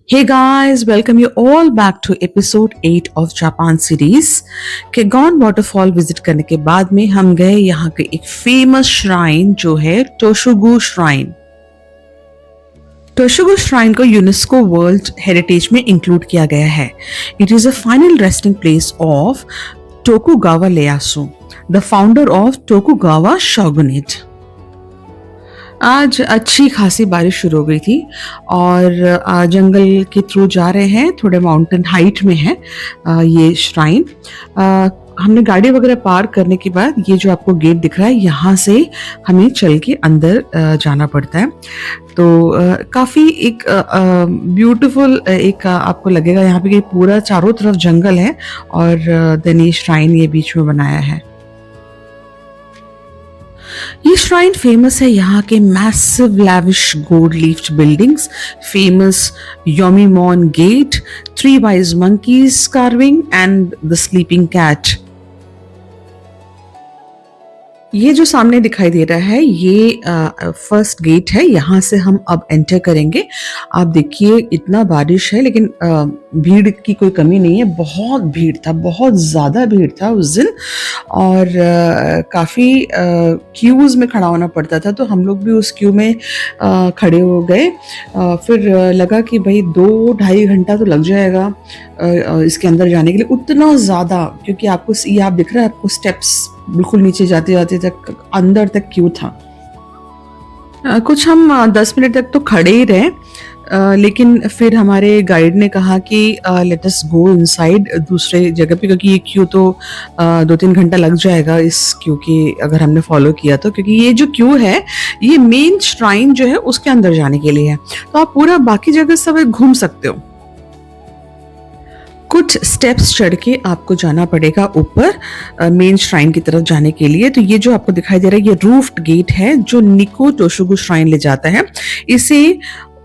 Hey guys, welcome you all back to episode 8 of Japan series। Kegon waterfall visit करने के बाद में हम गए यहाँ के एक फेमस श्राइन जो है टोशुगु श्राइन। टोशुगु श्राइन को यूनेस्को वर्ल्ड हेरिटेज में इंक्लूड किया गया है। It is a final resting place of Tokugawa Ieyasu, the founder of Tokugawa shogunate. आज अच्छी खासी बारिश शुरू हो गई थी और जंगल के थ्रू जा रहे हैं, थोड़े माउंटेन हाइट में है ये श्राइन। हमने गाड़ी वगैरह पार्क करने के बाद ये जो आपको गेट दिख रहा है, यहाँ से हमें चल के अंदर जाना पड़ता है। तो काफ़ी एक ब्यूटीफुल एक आपको लगेगा यहाँ पे कि पूरा चारों तरफ जंगल है और देन ये श्राइन ये बीच में बनाया है। ये श्राइन फेमस है यहाँ के massive lavish gold leafed buildings, famous Yomeimon gate, 3 wise monkeys carving and the sleeping cat. ये जो सामने दिखाई दे रहा है ये फर्स्ट गेट है, यहाँ से हम अब एंटर करेंगे। आप देखिए इतना बारिश है लेकिन भीड़ की कोई कमी नहीं है। बहुत भीड़ था, बहुत ज़्यादा भीड़ था उस दिन और काफ़ी क्यूज़ में खड़ा होना पड़ता था। तो हम लोग भी उस क्यू में खड़े हो गए। फिर लगा कि भाई 2-2.5 घंटा तो लग जाएगा इसके अंदर जाने के लिए, उतना ज़्यादा, क्योंकि आपको ये आप दिख रहा है आपको स्टेप्स बिल्कुल नीचे जाते जाते तक अंदर तक क्यू था। कुछ हम 10 मिनट तक तो खड़े ही रहे, लेकिन फिर हमारे गाइड ने कहा कि लेट अस गो इनसाइड दूसरे जगह पे, क्योंकि ये क्यू तो 2-3 घंटा लग जाएगा इस क्यू की अगर हमने फॉलो किया तो, क्योंकि ये जो क्यू है ये मेन श्राइन जो है उसके अंदर जाने के लिए है। तो आप पूरा बाकी जगह सब घूम सकते हो। कुछ स्टेप्स चढ़ के आपको जाना पड़ेगा ऊपर मेन श्राइन की तरफ जाने के लिए। तो ये जो आपको दिखाई दे रहा है ये रूफ्ड गेट है जो निको टोशुगु श्राइन ले जाता है। इसे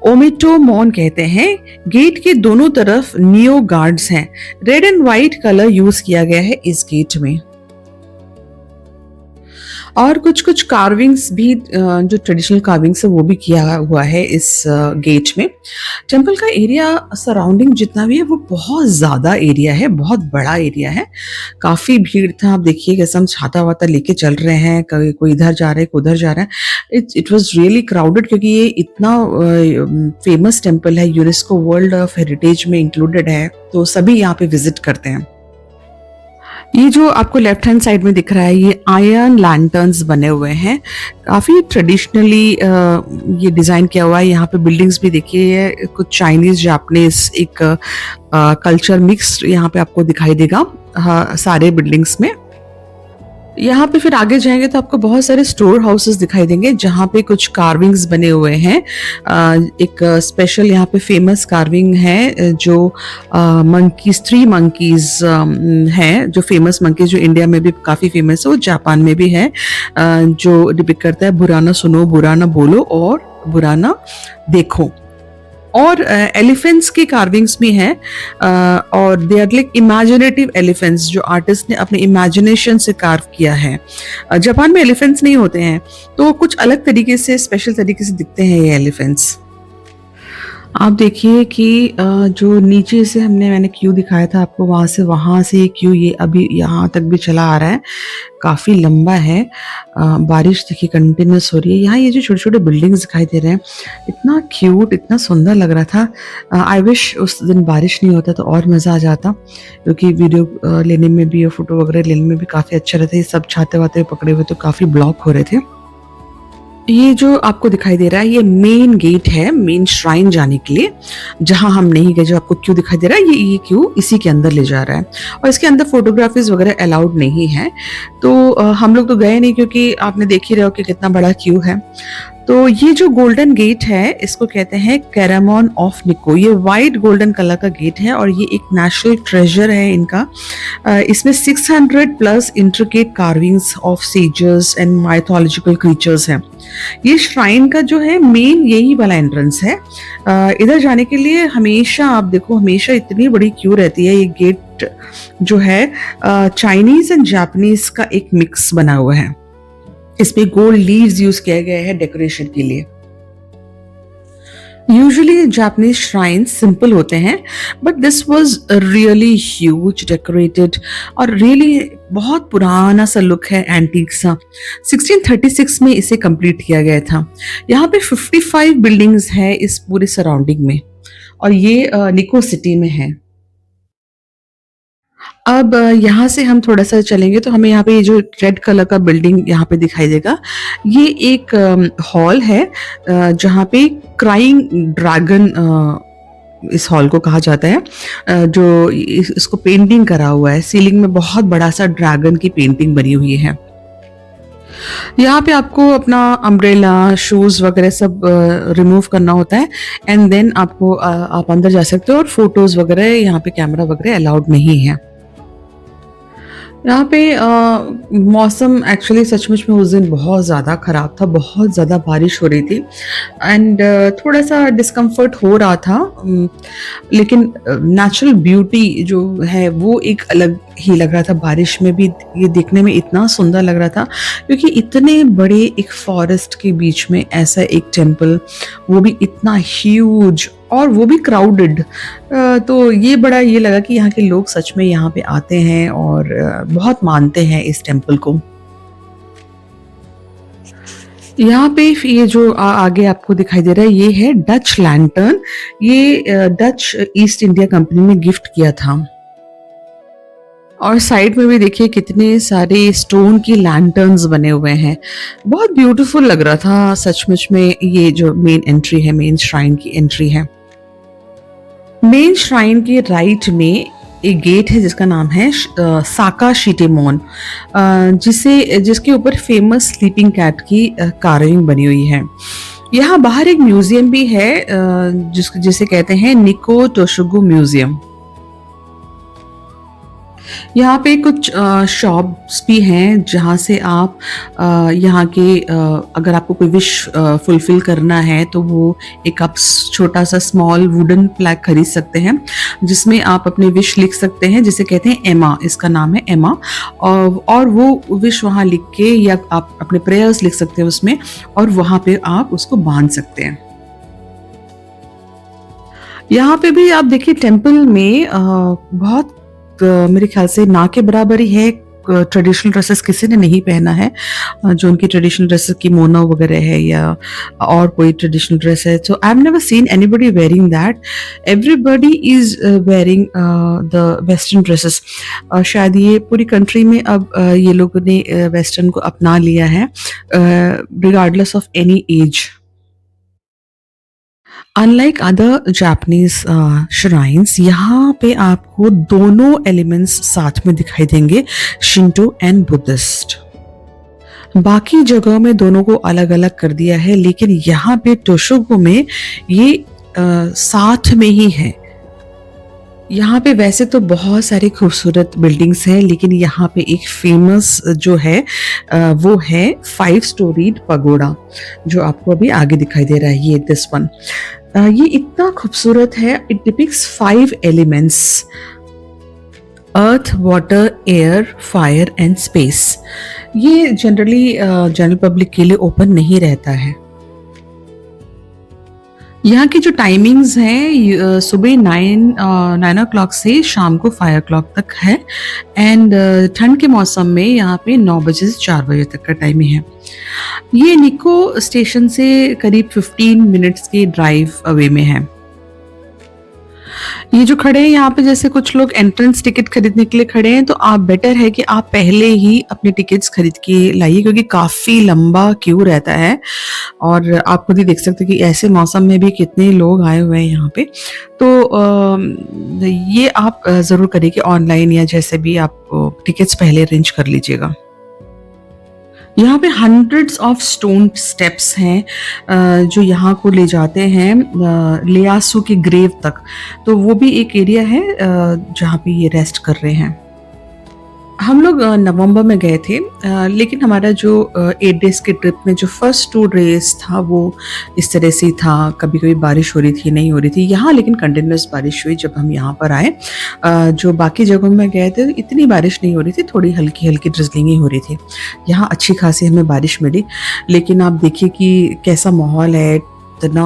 ओमिटो मॉन कहते हैं। गेट के दोनों तरफ नियो गार्ड्स हैं। Red and white colour use किया गया है इस गेट में। और कुछ कुछ कार्विंग्स भी जो ट्रेडिशनल कार्विंग्स है वो भी किया हुआ है इस गेट में। टेम्पल का एरिया सराउंडिंग जितना भी है वो बहुत ज़्यादा एरिया है, बहुत बड़ा एरिया है। काफ़ी भीड़ था। आप देखिए कैसे हम छाता वाता लेके चल रहे हैं, कोई इधर जा रहा है कोई उधर जा रहा है। इट वॉज रियली क्राउडेड, क्योंकि ये इतना फेमस टेम्पल है, यूनेस्को वर्ल्ड ऑफ हेरिटेज में इंक्लूडेड है, तो सभी यहाँ पे विजिट करते हैं। ये जो आपको लेफ्ट हैंड साइड में दिख रहा है ये आयरन लैंटर्न्स बने हुए हैं, काफ़ी ट्रेडिशनली ये डिज़ाइन किया हुआ है। यहाँ पे बिल्डिंग्स भी देखिए, कुछ चाइनीज जापानीज एक कल्चर मिक्स यहाँ पे आपको दिखाई देगा सारे बिल्डिंग्स में। यहाँ पे फिर आगे जाएंगे तो आपको बहुत सारे स्टोर हाउसेस दिखाई देंगे जहाँ पे कुछ कार्विंग्स बने हुए हैं। एक स्पेशल यहाँ पे फेमस कार्विंग है जो मंकीज, 3 मंकीज हैं, जो फेमस मंकीज जो इंडिया में भी काफ़ी फेमस है, वो जापान में भी है, जो डिपिक्ट करता है बुरा ना सुनो, बुरा ना बोलो और बुरा ना देखो। और एलिफेंट्स की कार्विंग्स भी हैं और they are like imaginative elephants जो आर्टिस्ट ने अपने इमेजिनेशन से कार्व किया है। जापान में एलिफेंट्स नहीं होते हैं तो कुछ अलग तरीके से, स्पेशल तरीके से दिखते हैं ये एलिफेंट्स। आप देखिए कि जो नीचे से मैंने क्यू दिखाया था आपको, वहाँ से क्यू ये अभी यहाँ तक भी चला आ रहा है, काफ़ी लंबा है। बारिश देखिए कंटिन्यूस हो रही है। यहाँ ये जो छोटे छोटे बिल्डिंग्स दिखाई दे रहे हैं, इतना क्यूट, इतना सुंदर लग रहा था। आई विश उस दिन बारिश नहीं होता तो और मज़ा आ जाता, क्योंकि वीडियो लेने में भी और फोटो वगैरह लेने में भी काफ़ी अच्छा रहता है। ये सब छाते वाते पकड़े हुए तो काफ़ी ब्लॉक हो रहे थे। ये जो आपको दिखाई दे रहा है ये मेन गेट है मेन श्राइन जाने के लिए, जहां हम नहीं गए। जो आपको क्यू दिखाई दे रहा है ये क्यू इसी के अंदर ले जा रहा है और इसके अंदर फोटोग्राफीज वगैरह अलाउड नहीं है। तो हम लोग तो गए नहीं, क्योंकि आपने देख ही रहे हो कि कितना बड़ा क्यू है। तो ये जो गोल्डन गेट है इसको कहते हैं कैरामॉन ऑफ निको। ये वाइट गोल्डन कलर का गेट है और ये एक नेशनल ट्रेजर है इनका। इसमें 600+ इंट्रिकेट कार्विंग्स ऑफ सेजर्स एंड माइथोलॉजिकल क्रीचर्स हैं। ये श्राइन का जो है मेन यही वाला एंट्रेंस है। इधर जाने के लिए हमेशा आप देखो, हमेशा इतनी बड़ी क्यू रहती है। ये गेट जो है चाइनीज एंड जापानीज का एक मिक्स बना हुआ है। इसमें गोल्ड लीव्स यूज किया गया है डेकोरेशन के लिए। यूजुअली जापानीज श्राइन्स सिंपल होते हैं, but this was really huge decorated और रियली बहुत पुराना सा लुक है, एंटीक सा। 1636 में इसे कंप्लीट किया गया था। यहाँ पे 55 बिल्डिंग्स है इस पूरे सराउंडिंग में, और ये निको सिटी में है। अब यहाँ से हम थोड़ा-सा चलेंगे तो हमें यहाँ पे ये जो रेड कलर का बिल्डिंग यहाँ पे दिखाई देगा, ये एक हॉल है जहाँ पे क्राइंग ड्रैगन इस हॉल को कहा जाता है। जो इसको पेंटिंग करा हुआ है, सीलिंग में बहुत बड़ा-सा ड्रैगन की पेंटिंग बनी हुई है। यहाँ पे आपको अपना अम्ब्रेला, शूज़ वगैरह सब रिमूव करना होता है, एंड देन आपको आप अंदर जा सकते हो, और फोटोज़ वगैरह यहाँ पे कैमरा वगैरह अलाउड नहीं है। यहाँ पे मौसम एक्चुअली सचमुच में उस दिन बहुत ज़्यादा ख़राब था, बहुत ज़्यादा बारिश हो रही थी, एंड थोड़ा-सा डिस्कम्फ़र्ट हो रहा था, लेकिन नेचुरल ब्यूटी जो है वो एक अलग ही लग रहा था। बारिश में भी ये देखने में इतना सुंदर लग रहा था, क्योंकि इतने बड़े एक फॉरेस्ट के बीच में ऐसा एक टेम्पल, वो भी इतना ह्यूज और वो भी क्राउडेड। तो ये बड़ा ये लगा कि यहाँ के लोग सच में यहाँ पे आते हैं और बहुत मानते हैं इस टेम्पल को। यहाँ पे ये जो आगे आपको दिखाई दे रहा है, ये है डच लैंटर्न। ये डच ईस्ट इंडिया कंपनी ने गिफ्ट किया था। और साइड में भी देखिए कितने सारे स्टोन की लैंटर्न्स बने हुए हैं, बहुत ब्यूटीफुल लग रहा था सचमुच में। ये जो मेन एंट्री है, मेन श्राइन की एंट्री है। मेन श्राइन के राइट में एक गेट है जिसका नाम है साका शिटेमोन, जिसके ऊपर फेमस स्लीपिंग कैट की कार्विंग बनी हुई है। यहाँ बाहर एक म्यूजियम भी है जिसे कहते हैं निको टोशुगु म्यूजियम। यहाँ पे कुछ शॉप्स भी हैं जहाँ से आप यहाँ के अगर आपको कोई विश फुलफिल करना है तो वो एक आप छोटा सा स्मॉल वुडन प्लैक खरीद सकते हैं, जिसमें आप अपने विश लिख सकते हैं, जिसे कहते हैं एमा, इसका नाम है एमा। और वो विश वहाँ लिख के, या आप अपने प्रेयर्स लिख सकते हैं उसमें, और वहाँ पे आप उसको बांध सकते हैं। यहाँ पे भी आप देखिए टेम्पल में बहुत मेरे ख्याल से ना के बराबर ही है। ट्रेडिशनल ड्रेसेस किसी ने नहीं पहना है, जो उनकी ट्रेडिशनल ड्रेसेस किमोनो वगैरह है या और कोई ट्रेडिशनल ड्रेस है। So I have never seen anybody wearing that. Everybody is wearing the western dresses. शायद ये पूरी कंट्री में अब ये लोगों ने वेस्टर्न को अपना लिया है, regardless of any as. Unlike other Japanese shrines, यहाँ पे आपको दोनों एलिमेंट्स साथ में दिखाई देंगे, शिंटो एंड बुद्धिस्ट। बाकी जगहों में दोनों को अलग अलग कर दिया है, लेकिन यहाँ पे टोशुगु में ये साथ में ही है। यहाँ पे वैसे तो बहुत सारी खूबसूरत बिल्डिंग्स हैं, लेकिन यहाँ पे एक फेमस जो है वो है 5 स्टोरीड पगोड़ा, जो आपको अभी आगे दिखाई दे रहा है, ये दिस वन। ये इतना खूबसूरत है। It depicts 5 elements, earth, water, air, fire and space. ये जनरली जनरल पब्लिक के लिए ओपन नहीं रहता है। यहाँ की जो टाइमिंग्स हैं सुबह 9 o'clock से शाम को 5 o'clock तक है, एंड ठंड के मौसम में यहाँ पे 9 बजे से 4 बजे तक का टाइमिंग है। ये निको स्टेशन से करीब 15 मिनट्स के ड्राइव अवे में है। ये जो खड़े हैं यहाँ पे, जैसे कुछ लोग एंट्रेंस टिकट खरीदने के लिए खड़े हैं, तो आप बेटर है कि आप पहले ही अपने टिकट्स खरीद के लाइए, क्योंकि काफ़ी लंबा क्यू रहता है। और आप खुद ही देख सकते हैं कि ऐसे मौसम में भी कितने लोग आए हुए हैं यहाँ पे। तो ये आप ज़रूर करिए कि ऑनलाइन या जैसे भी आप टिकट्स पहले अरेंज कर लीजिएगा। यहाँ पे हंड्रेड्स ऑफ स्टोन स्टेप्स हैं जो यहाँ को ले जाते हैं लियासु के ग्रेव तक। तो वो भी एक एरिया है जहाँ पे ये रेस्ट कर रहे हैं। हम लोग नवंबर में गए थे, लेकिन हमारा जो 8 डेज के ट्रिप में जो फर्स्ट 2 डेज था वो इस तरह से था, कभी कभी बारिश हो रही थी, नहीं हो रही थी। यहाँ लेकिन कंटिन्यूस बारिश हुई जब हम यहाँ पर आए। जो बाकी जगहों में गए थे इतनी बारिश नहीं हो रही थी, थोड़ी हल्की हल्की ड्रिजलिंग ही हो रही थी। यहाँ अच्छी खासी हमें बारिश मिली, लेकिन आप देखिए कि कैसा माहौल है। इतना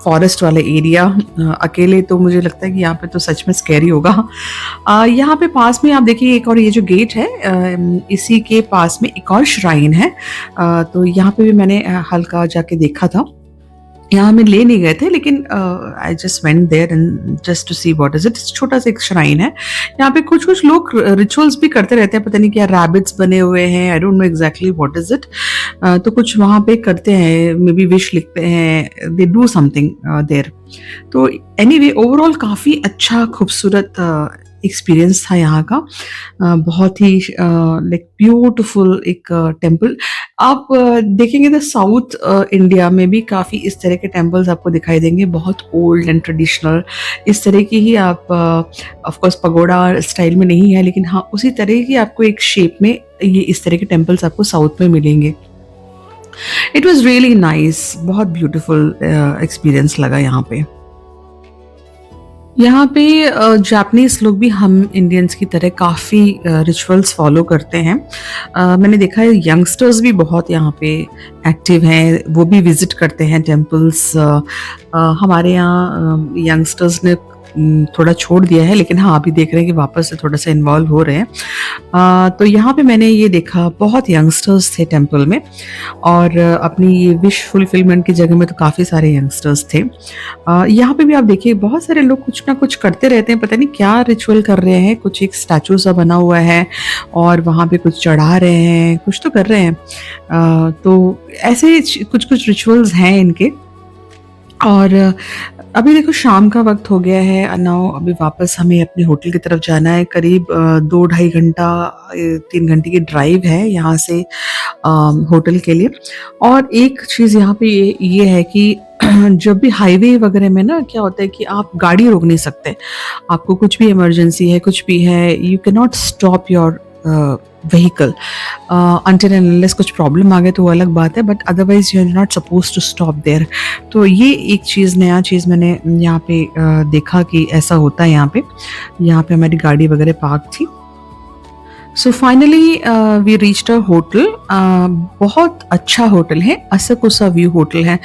फॉरेस्ट वाला एरिया, अकेले तो मुझे लगता है कि यहाँ पे तो सच में स्कैरी होगा। यहाँ पे पास में आप देखिए एक और ये जो गेट है, इसी के पास में एक और श्राइन है। तो यहाँ पे भी मैंने हल्का जाके देखा था। यहाँ हमें ले नहीं गए थे, लेकिन I just went there and just to see what is it. छोटा सा एक श्राइन है। यहाँ पे कुछ कुछ लोग रिचुअल्स भी करते रहते हैं, पता नहीं क्या रैबिट्स बने हुए हैं, I don't know exactly what is it. तो कुछ वहाँ पे करते हैं, मे बी विश लिखते हैं, दे डू समथिंग देयर। तो एनीवे ओवरऑल काफ़ी अच्छा खूबसूरत एक्सपीरियंस था यहाँ का। बहुत ही लाइक ब्यूटीफुल एक टेम्पल। आप देखेंगे तो साउथ इंडिया में भी काफ़ी इस तरह के टेम्पल्स आपको दिखाई देंगे, बहुत ओल्ड एंड ट्रेडिशनल इस तरह की ही। आप ऑफ कोर्स पगोड़ा स्टाइल में नहीं है, लेकिन हाँ उसी तरह की आपको एक शेप में ये इस तरह के टेम्पल्स आपको साउथ में मिलेंगे। इट वॉज रियली नाइस, बहुत ब्यूटीफुल एक्सपीरियंस लगा यहाँ पे। यहाँ पे जापानीज लोग भी हम इंडियंस की तरह काफ़ी रिचुअल्स फॉलो करते हैं। मैंने देखा है यंगस्टर्स भी बहुत यहाँ पे एक्टिव हैं, वो भी विजिट करते हैं टेम्पल्स। हमारे यहाँ यंगस्टर्स ने थोड़ा छोड़ दिया है, लेकिन हाँ अभी देख रहे हैं कि वापस से थोड़ा सा इन्वॉल्व हो रहे हैं। तो यहाँ पे मैंने ये देखा बहुत यंगस्टर्स थे टेम्पल में, और अपनी ये विश फुलफिलमेंट की जगह में तो काफ़ी सारे यंगस्टर्स थे। यहाँ पे भी आप देखिए बहुत सारे लोग कुछ ना कुछ करते रहते हैं, पता नहीं क्या रिचुअल कर रहे हैं। कुछ एक स्टैचू सा बना हुआ है और वहाँ पे कुछ चढ़ा रहे हैं, कुछ तो कर रहे हैं। तो ऐसे कुछ कुछ रिचुअल्स हैं इनके। और अभी देखो शाम का वक्त हो गया है नाउ, अभी वापस हमें अपने होटल की तरफ जाना है। करीब 2-2.5 घंटा 3 घंटे की ड्राइव है यहाँ से होटल के लिए। और एक चीज़ यहाँ पे ये है कि जब भी हाईवे वगैरह में ना क्या होता है कि आप गाड़ी रोक नहीं सकते। आपको कुछ भी इमरजेंसी है, कुछ भी है, you can not stop your vehicle until and unless कुछ प्रॉब्लम आ गए तो वो अलग बात है, but otherwise you are not suppose to stop there. तो ये एक चीज़ नया चीज़ मैंने यहाँ पे देखा कि ऐसा होता है यहाँ पे हमारी गाड़ी वगैरह पार्क थी। So finally we reached a hotel. बहुत अच्छा होटल है, असाकुसा व्यू होटल है।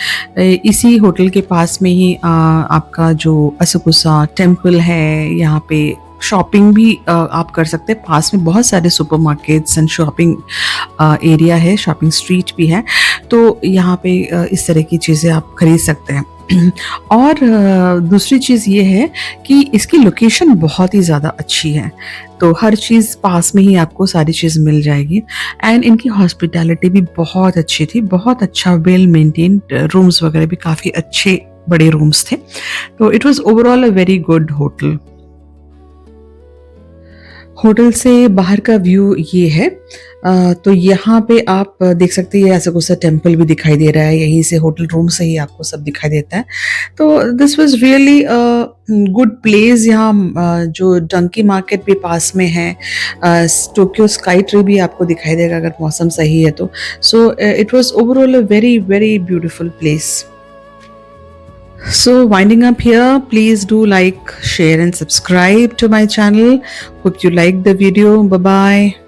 इसी होटल के पास में ही आपका जो असाकुसा टेम्पल है, यहाँ पे शॉपिंग भी आप कर सकते हैं। पास में बहुत सारे सुपरमार्केट्स एंड शॉपिंग एरिया है, शॉपिंग स्ट्रीट भी है। तो यहाँ पे इस तरह की चीज़ें आप खरीद सकते हैं। और दूसरी चीज़ ये है कि इसकी लोकेशन बहुत ही ज़्यादा अच्छी है, तो हर चीज़ पास में ही आपको सारी चीज़ मिल जाएगी। एंड इनकी हॉस्पिटैलिटी भी बहुत अच्छी थी, बहुत अच्छा वेल मेंटेन्ड, रूम्स वगैरह भी काफ़ी अच्छे बड़े रूम्स थे। तो it was overall a very good hotel. Hotel से बाहर का व्यू ये है। तो यहाँ पे आप देख सकते हैं, ये असाकुसा टेम्पल भी दिखाई दे रहा है, यहीं से होटल रूम से ही आपको सब दिखाई देता है। तो this was really good place. यहाँ जो डंकी मार्केट भी पास में है, टोक्यो स्काई ट्री भी आपको दिखाई देगा अगर मौसम सही है तो। So it was overall a very very beautiful place. So winding up here, please do like, share and subscribe to my channel. Hope you liked the video. Bye bye.